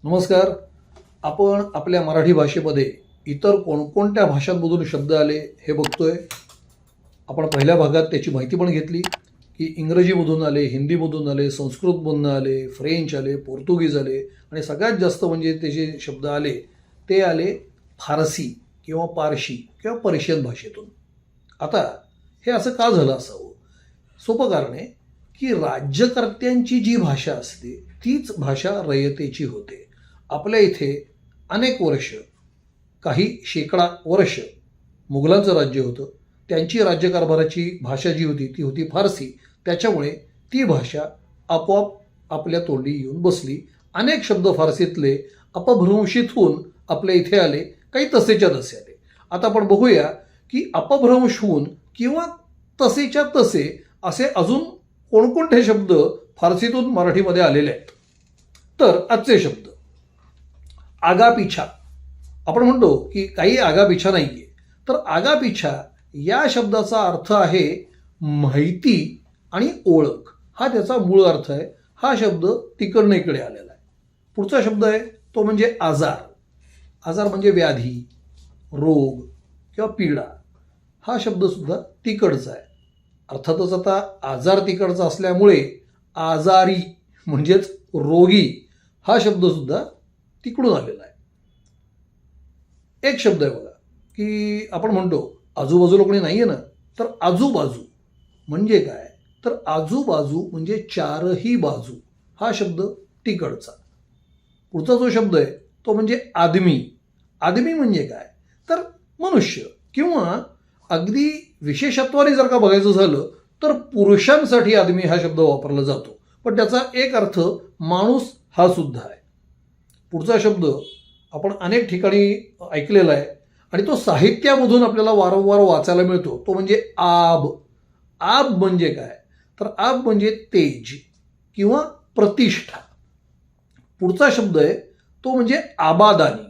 नमस्कार. आपण आपल्या मराठी भाषेमध्ये इतर कोणकोणत्या भाषांमधून शब्द आले हे बघतोय. आपण पहिल्या भागात त्याची माहिती पण घेतली की इंग्रजीमधून आले, हिंदीमधून आले, संस्कृतमधून आले, फ्रेंच आले, पोर्तुगीज आले आणि सगळ्यात जास्त म्हणजे ते जे शब्द आले ते आले फारसी किंवा पारशी किंवा पर्शियन भाषेतून. आता हे असं का झालं असावं? सोपं कारण आहे की राज्यकर्त्यांची जी भाषा असते तीच भाषा रयतेची होते. आपल्या इथे अनेक वर्ष, काही शेकडा वर्ष मुघलांचं राज्य होतं. त्यांची राज्यकारभाराची भाषा जी होती ती होती फारसी. त्याच्यामुळे ती भाषा आपोआप आपल्या तोंडी येऊन बसली. अनेक शब्द फारसीतले अपभ्रंशित होऊन आपल्या इथे आले, काही तसेच्या तसे आले. आता आपण बघूया की अपभ्रंश होऊन किंवा तसेच्या तसे असे अजून कोणकोणते शब्द फारसीतून मराठीमध्ये आलेले आहेत. तर आजचे शब्द आगापिछा. आपण म्हणतो की काही आगापिछा नाही आहे. तर आगापिछा या शब्दाचा अर्थ आहे माहिती आणि ओळख. हा त्याचा मूळ अर्थ आहे. हा शब्द तिकडनं इकडे आलेला आहे. पुढचा शब्द आहे तो म्हणजे आजार. आजार म्हणजे व्याधी, रोग किंवा पीडा. हा शब्दसुद्धा तिकडचा आहे. अर्थातच आता आजार तिकडचा असल्यामुळे आजारी म्हणजेच रोगी हा शब्दसुद्धा तिकडून आलेला आहे. एक शब्द आहे बघा की आपण म्हणतो आजूबाजूला कोणी नाही आहे ना, तर आजूबाजू म्हणजे काय? तर आजूबाजू म्हणजे चारही बाजू. हा शब्द तिकडचा. पुढचा जो शब्द आहे तो म्हणजे आदमी. आदमी म्हणजे काय? तर मनुष्य. किंवा अगदी विशेषत्वाने जर का बघायचं झालं तर पुरुषांसाठी आदमी हा शब्द वापरला जातो, पण त्याचा एक अर्थ माणूस हा सुद्धा आहे. पुढचा शब्द आपण अनेक ठिकाणी ऐकलेला आहे आणि तो साहित्यामधून आपल्याला वारंवार वाचायला मिळतो. तो म्हणजे आब. आब म्हणजे काय? तर आब म्हणजे तेज किंवा प्रतिष्ठा. पुढचा शब्द आहे तो म्हणजे आबादानी.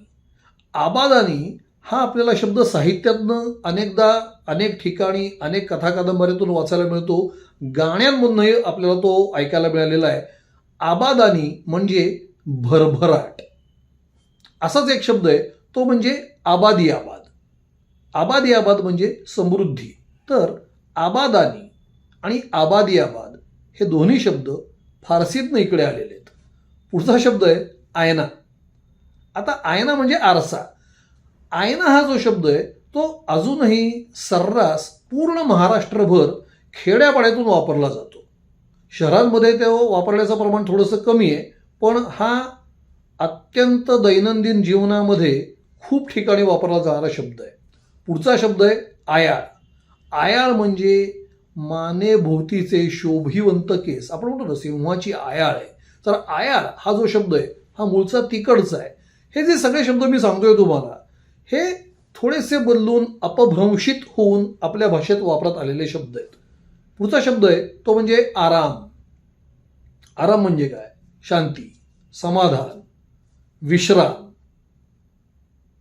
आबादानी हा आपल्याला शब्द साहित्यातनं अनेकदा अनेक ठिकाणी अनेक कथा कादंबऱ्यातून वाचायला मिळतो. गाण्यांमधूनही आपल्याला तो ऐकायला मिळालेला आहे. आबादानी म्हणजे भरभराट. असाच एक शब्द आहे तो म्हणजे आबादी आबाद. आबादी आबाद म्हणजे समृद्धी. तर आबादानी आणि आबादी आबाद हे दोन्ही शब्द फारसीतनं इकडे आलेले आहेत. पुढचा शब्द आहे आयना. आता आयना म्हणजे आरसा. आयना हा जो शब्द आहे तो अजूनही सर्रास पूर्ण महाराष्ट्रभर खेड्यापाड्यातून वापरला जातो. शहरांमध्ये तो वापरण्याचं प्रमाण थोडंसं कमी आहे, पण हा अत्यंत दैनंदिन जीवनामध्ये खूप ठिकाणी वापरला जाणारा शब्द आहे. पुढचा शब्द आहे आयाळ. आयाळ म्हणजे मानेभोवतीचे शोभिवंत केस. आपण म्हणतो ना सिंहाची आयाळ आहे. तर आयाळ हा जो शब्द आहे हा मूळचा तिकडचा आहे. हे जे सगळे शब्द मी सांगतोय तुम्हाला हे थोडेसे बदलून अपभ्रंशित होऊन आपल्या भाषेत वापरात आलेले शब्द आहेत. पुढचा शब्द आहे तो म्हणजे आराम. आराम म्हणजे काय? शांती, समाधान, विश्राम.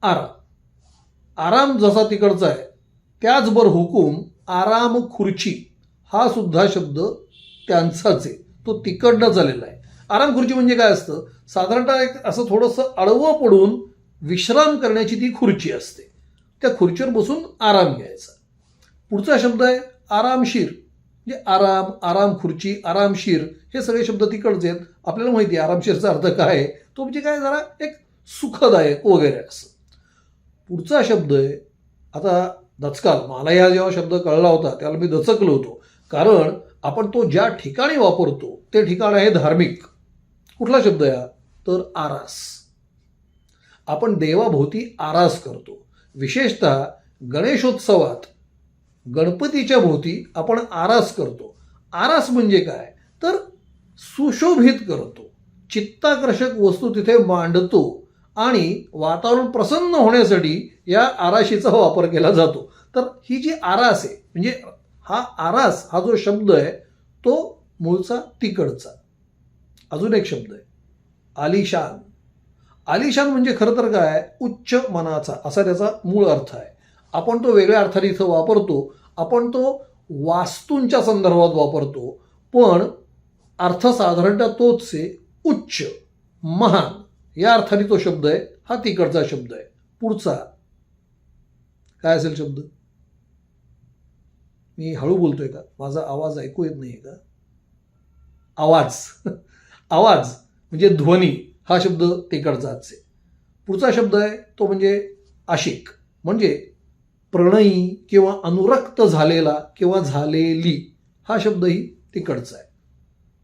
आराम. आराम जसा तिकडचा आहे त्याचबर हुकूम आराम खुर्ची हा सुद्धा शब्द त्यांचाच आहे. तो तिकडनंच आलेला आहे. आराम खुर्ची म्हणजे काय असतं? साधारणतः एक असं थोडंसं आडवं पडून विश्राम करण्याची ती खुर्ची असते. त्या खुर्चीवर बसून आराम घ्यायचा. पुढचा शब्द आहे आरामशीर. म्हणजे आराम, आराम खुर्ची, आरामशीर हे सगळे शब्द तिकडचे आहेत. आपल्याला माहिती आहे आरामशीरचा अर्थ काय आहे. तो म्हणजे काय जरा एक सुखदायक वगैरे असं. पुढचा शब्द आहे आता दचकाल. मला हा जेव्हा शब्द कळला होता त्याला मी दचकलो होतो, कारण आपण तो ज्या ठिकाणी वापरतो ते ठिकाण आहे धार्मिक. कुठला शब्द आहे? तर आरास. आपण देवाभोवती आरास करतो. विशेषतः गणेशोत्सवात गणपतीच्या भोवती आपण आरास करतो. आरास म्हणजे काय? तर सुशोभित करतो, चित्ताकर्षक वस्तू तिथे मांडतो आणि वातावरण प्रसन्न होण्यासाठी या आराशीचा वापर केला जातो. तर ही जी आरास आहे म्हणजे हा आरास हा जो शब्द आहे तो मूळचा तिकडचा. अजून एक शब्द आहे आलिशान. आलिशान म्हणजे खरं तर काय? उच्च मनाचा असा त्याचा मूळ अर्थ आहे. आपण तो वेगळ्या अर्थाने इथं वापरतो. आपण तो वास्तूंच्या संदर्भात वापरतो, पण अर्थ साधारणतः तोच आहे. उच्च, महान, या अर्थाने तो शब्द आहे, हा तिकडचा शब्द आहे. पुढचा काय असेल शब्द? मी हळू बोलतोय का? माझा आवाज ऐकू येत नाही का? आवाज आवाज म्हणजे ध्वनी, हा शब्द तिकडचाच आहे. पुढचा शब्द आहे तो म्हणजे आशिक, म्हणजे प्रणयी किंवा अनुरक्त झालेला किंवा झालेली, हा शब्दही तिकडचा आहे.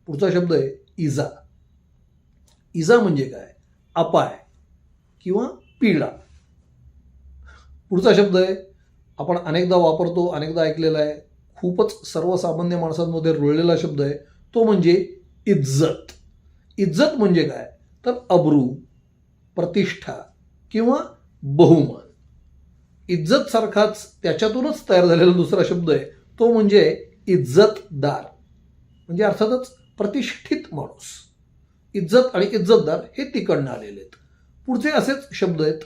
पुढचा शब्द आहे इजा. इजा म्हणजे काय? अपाय किंवा पीडा. पुढचा शब्द आहे, आपण अनेकदा वापरतो, अनेकदा ऐकलेला आहे, खूपच सर्वसामान्य माणसांमध्ये रुळलेला शब्द आहे, तो म्हणजे इज्जत. इज्जत म्हणजे काय? तर अब्रू, प्रतिष्ठा किंवा बहुमान. इज्जत सारखाच त्याच्यातूनच तयार झालेला दुसरा शब्द आहे, तो म्हणजे इज्जतदार, म्हणजे अर्थातच प्रतिष्ठित माणूस. इज्जत आणि इज्जतदार हे तिकडनं आलेले आहेत. पुढचे असेच शब्द आहेत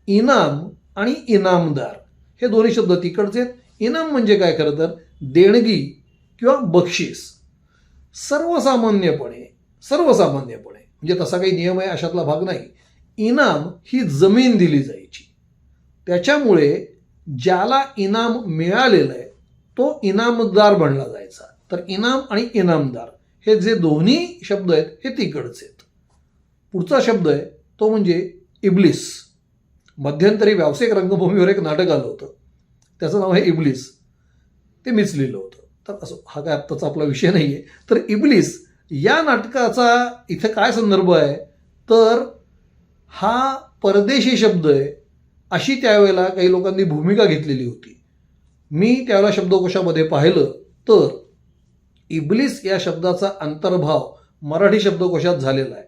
इनाम आणि इनामदार. हे दोन्ही शब्द तिकडचे आहेत. इनाम म्हणजे काय? खरं तर देणगी किंवा बक्षीस. सर्वसामान्यपणे म्हणजे तसा काही नियम आहे अशातला भाग नाही, इनाम ही जमीन दिली जायची. त्याच्यामुळे ज्याला इनाम मिळालेलं आहे तो इनामदार बनला जायचा. तर इनाम आणि इनामदार हे जे दोन्ही शब्द आहेत हे तिकडचे आहेत. पुढचा शब्द आहे तो म्हणजे इब्लिस. मध्यंतरी व्यावसायिक रंगभूमीवर एक नाटक आलं होतं, त्याचं नाव आहे इब्लिस. ते मीच लिहिलं होतं. तर असं हा काय आत्ताचा आपला विषय नाही आहे. तर इब्लिस या नाटकाचा इथं काय संदर्भ आहे? तर हा परदेशी शब्द आहे अशी त्यावेळेला काही लोकांनी भूमिका घेतलेली होती. मी त्यावेळेला शब्दकोशामध्ये पाहिलं तर इब्लिस या शब्दाचा अंतर्भाव मराठी शब्दकोशात झालेला आहे.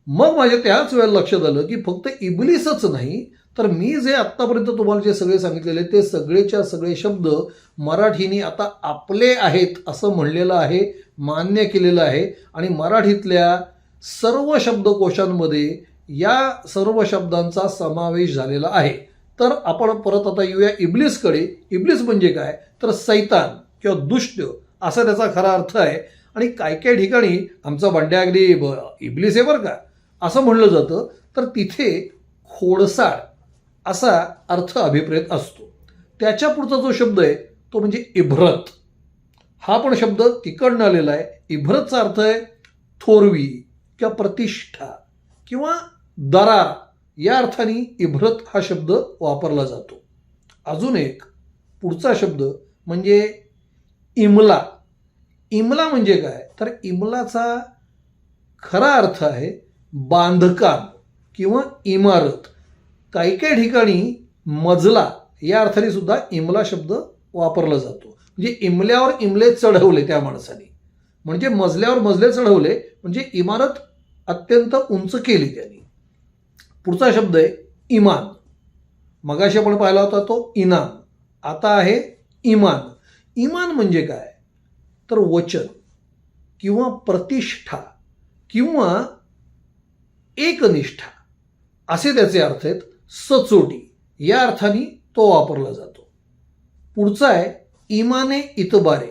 मग माझ्या त्याच वेळेला लक्षात आलं की फक्त इब्लिसच नाही, तर मी जे आत्तापर्यंत तुम्हाला जे सगळे सांगितलेले ते सगळेच्या सगळे शब्द मराठीने आता आपले आहेत असं म्हणलेलं आहे, मान्य केलेलं आहे. आणि मराठीतल्या सर्व शब्दकोशांमध्ये या सर्व शब्दांचा समावेश झालेला आहे. तर आपण परत आता येऊया इब्लिसकडे. इब्लिस म्हणजे काय? तर सैतान किंवा दुष्ट असा त्याचा खरा अर्थ आहे. आणि काय काय ठिकाणी आमचा बंड्या अगदी इब्लिस आहे बरं का असं म्हणलं जातं, तर तिथे खोडसाळ असा अर्थ अभिप्रेत असतो. त्याच्या पुढचा जो शब्द आहे तो म्हणजे इभ्रत. हा पण शब्द तिकडनं आलेला आहे. इभ्रतचा अर्थ आहे थोरवी किंवा प्रतिष्ठा किंवा दरार, या अर्थाने इभ्रत हा शब्द वापरला जातो. अजून एक पुढचा शब्द म्हणजे इमला. इमला म्हणजे काय? तर इमलाचा खरा अर्थ आहे बांधकाम किंवा इमारत. काही काही ठिकाणी मजला या अर्थाने सुद्धा इमला शब्द वापरला जातो. म्हणजे इमल्यावर इमले चढवले त्या माणसाने, म्हणजे मजल्यावर मजले चढवले, म्हणजे इमारत अत्यंत उंच केली त्यांनी. पुढचा शब्द आहे इमान. मगाशी आपण पाहिला होता तो इनाम, आता आहे इमान. इमान म्हणजे काय? तर वचन किंवा प्रतिष्ठा किंवा एकनिष्ठा असे त्याचे अर्थ आहेत. सचोटी या अर्थाने तो वापरला जातो. पुढचा आहे इमाने इतबारे.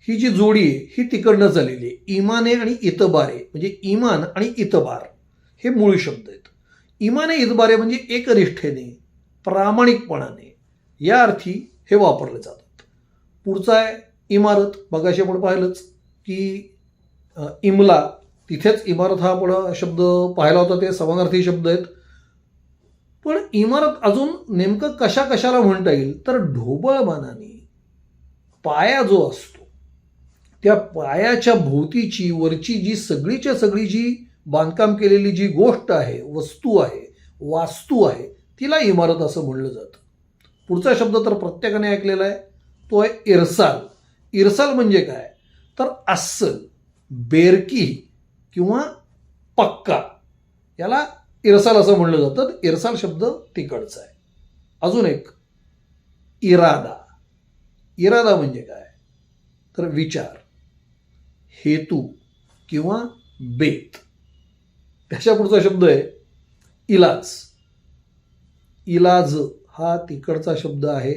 ही जी जोडी आहे ही तिकडनं झालेली आहे. इमाने आणि इतबारे म्हणजे इमान आणि इतबार हे मूळ शब्द आहेत. इमाने इतबारे म्हणजे एकनिष्ठेने, प्रामाणिकपणाने या अर्थी हे वापरले जातात. पुढचा आहे इमारत. मगाशी आपण पाहिलंच की इमला, तिथेच इमारत हा आपण शब्द पाहिला होता, ते समानार्थी शब्द आहेत. पण इमारत अजून नेमकं कशा कशाला म्हणता येईल? तर ढोबळमानाने पाया जो असतो त्या पायाच्या भोवतीची वरची जी सगळीच्या सगळी जी बांधकाम केलेली जी गोष्ट आहे, वस्तू आहे, वास्तू आहे, तिला इमारत असं म्हणलं जातं. पुढचा शब्द तर प्रत्येकाने ऐकलेला आहे, तो आहे इरसाल. इरसाल म्हणजे काय? तर अस्सल, बेरकी किंवा पक्का, याला इरसाल असं म्हणलं जातं. इरसाल शब्द तिकडचा आहे. अजून एक इरादा. इरादा म्हणजे काय? तर विचार, हेतू किंवा बेत. त्याच्या पुढचा शब्द आहे इलाज. इलाज हा तिकडचा शब्द आहे.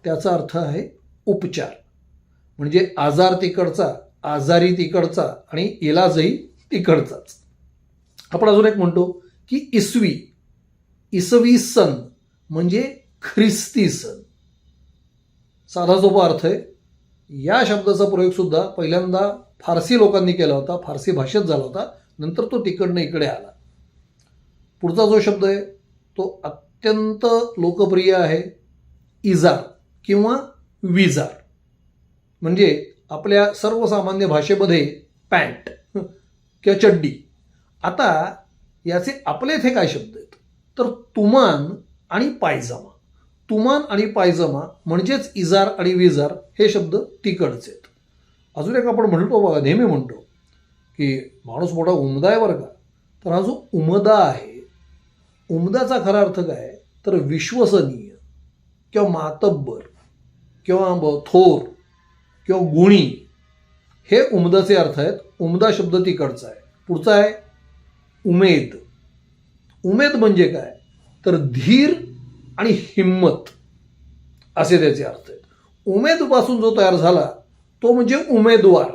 त्याचा अर्थ आहे उपचार. म्हणजे आजार तिकडचा, आजारी तिकडचा आणि इलाजही तिकडचाच. आपण अजून एक म्हणतो की इसवी सन म्हणजे ख्रिस्ती सन. साधा सोपा अर्थ आहे. या शब्दाचा प्रयोग सुद्धा पहिल्यांदा फारसी लोकांनी केला होता, फारसी भाषेत झाला होता, नंतर तो तिकडनं इकडे आला. पुढचा जो शब्द आहे तो अत्यंत लोकप्रिय आहे, इजार किंवा विजार. म्हणजे आपल्या सर्वसामान्य भाषेमध्ये पॅन्ट किंवा चड्डी. आता याचे आपले इथे काय शब्द आहेत तर तुमान आणि पायजमा. तुमान आणि पायजमा म्हणजेच इजार आणि विजार हे शब्द तिकडचे आहेत. अजून एक आपण म्हणतो बघा, नेहमी म्हणतो की माणूस मोठा उमदा आहे बरं का. तर हा जो उमदा आहे, उमदाचा खरा अर्थ काय तर विश्वसनीय किंवा मातब्बर किंवा थोर किंवा गुणी, हे उमदाचे अर्थ आहेत. उमदा शब्द तिकडचा आहे. पुढचा आहे उमेद. उमेद म्हणजे काय तर धीर आणि हिम्मत असे त्याचे अर्थ आहेत. उमेदपासून जो तयार झाला तो म्हणजे उमेदवार.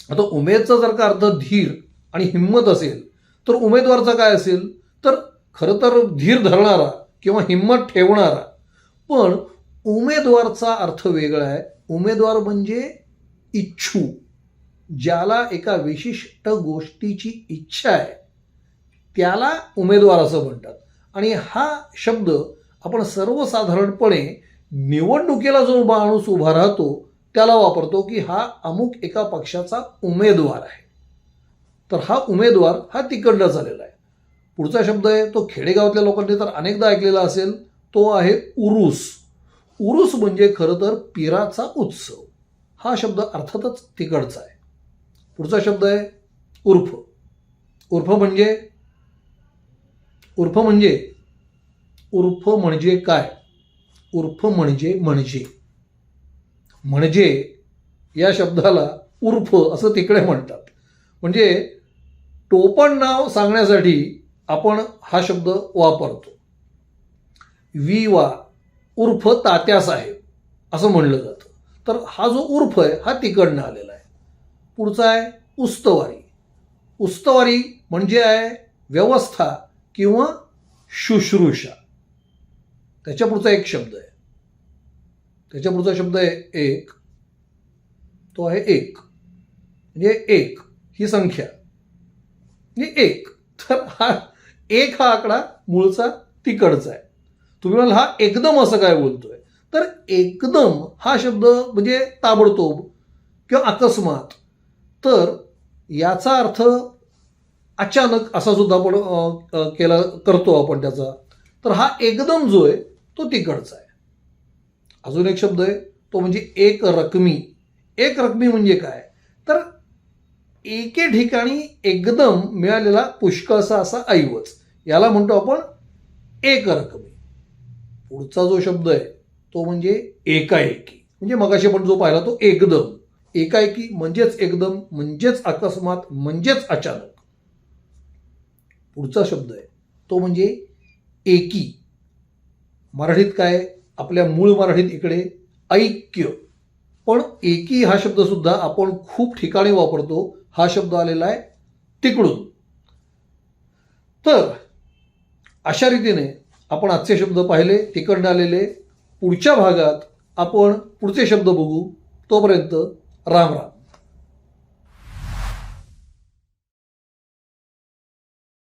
आता उमेदचा जर का अर्थ धीर आणि हिम्मत असेल तर उमेदवारचा काय असेल तर खरं तर धीर धरणारा किंवा हिम्मत ठेवणारा. पण उमेदवारचा अर्थ वेगळा आहे. उमेदवार म्हणजे इच्छू, ज्याला एका विशिष्ट गोष्टीची इच्छा आहे त्याला उमेदवार असं म्हणतात. आणि हा शब्द आपण सर्वसाधारणपणे निवडणुकीला जो माणूस उभा राहतो त्याला वापरतो की हा अमुक एका पक्षाचा उमेदवार आहे. तर हा उमेदवार हा तिकडला झालेला आहे. पुढचा शब्द आहे तो खेडेगावातल्या लोकांनी तर अनेकदा ऐकलेला असेल, तो आहे उरूस. उरूस म्हणजे खरं तर पिराचा उत्सव. हा शब्द अर्थातच तिकडचा आहे. पुढचा शब्द आहे उर्फ. उर्फ म्हणजे काय? उर्फ म्हणजे या शब्दाला उर्फ असं तिकडे म्हणतात. म्हणजे टोपण नाव सांगण्यासाठी आपण हा शब्द वापरतो. विवा उर्फ तात्यासाहेब असं म्हणलं जातं. तर हा जो उर्फ आहे हा तिकडनं आलेला आहे. पुढचा आहे उस्तवारी. उस्तवारी म्हणजे आहे व्यवस्था किंवा शुश्रूषा. त्याच्या पुढचा एक शब्द आहे, त्याच्या पुढचा शब्द आहे एक. तो आहे एक म्हणजे एक ही संख्या म्हणजे एक. तर हा एक हा आकडा मूळचा तिकडचा आहे. तुम्ही म्हणाल हा एकदम असं काय बोलतोय तर एकदम हा शब्द म्हणजे ताबडतोब किंवा अकस्मात. तर याचा अर्थ अचानक असा सुद्धा आपण करतो आपण त्याचा. तर हा एकदम जो आहे तो तिकडचा आहे. अजून एक शब्द आहे तो म्हणजे एक रकमी. एक रकमी म्हणजे काय तर एके ठिकाणी एकदम मिळालेला पुष्कळसा असा ऐवज, याला म्हणतो आपण एक रकमी. पुढचा जो शब्द आहे तो म्हणजे एकाएकी. म्हणजे मगाशी आपण जो पाहिला तो एकदम. एकाएकी म्हणजेच एकदम म्हणजेच अकस्मात म्हणजेच अचानक. पुढचा शब्द आहे तो म्हणजे एकी. मराठीत काय आपल्या मूळ मराठीत इकडे ऐक्य, पण एकी हा शब्द सुद्धा आपण खूप ठिकाणी वापरतो. हा शब्द आलेला आहे तिकडून. तर अशा रीतीने आपण आजचे शब्द पाहिले तिकडनं आलेले. पुढच्या भागात आपण पुढचे शब्द बघू. तोपर्यंत राम राम.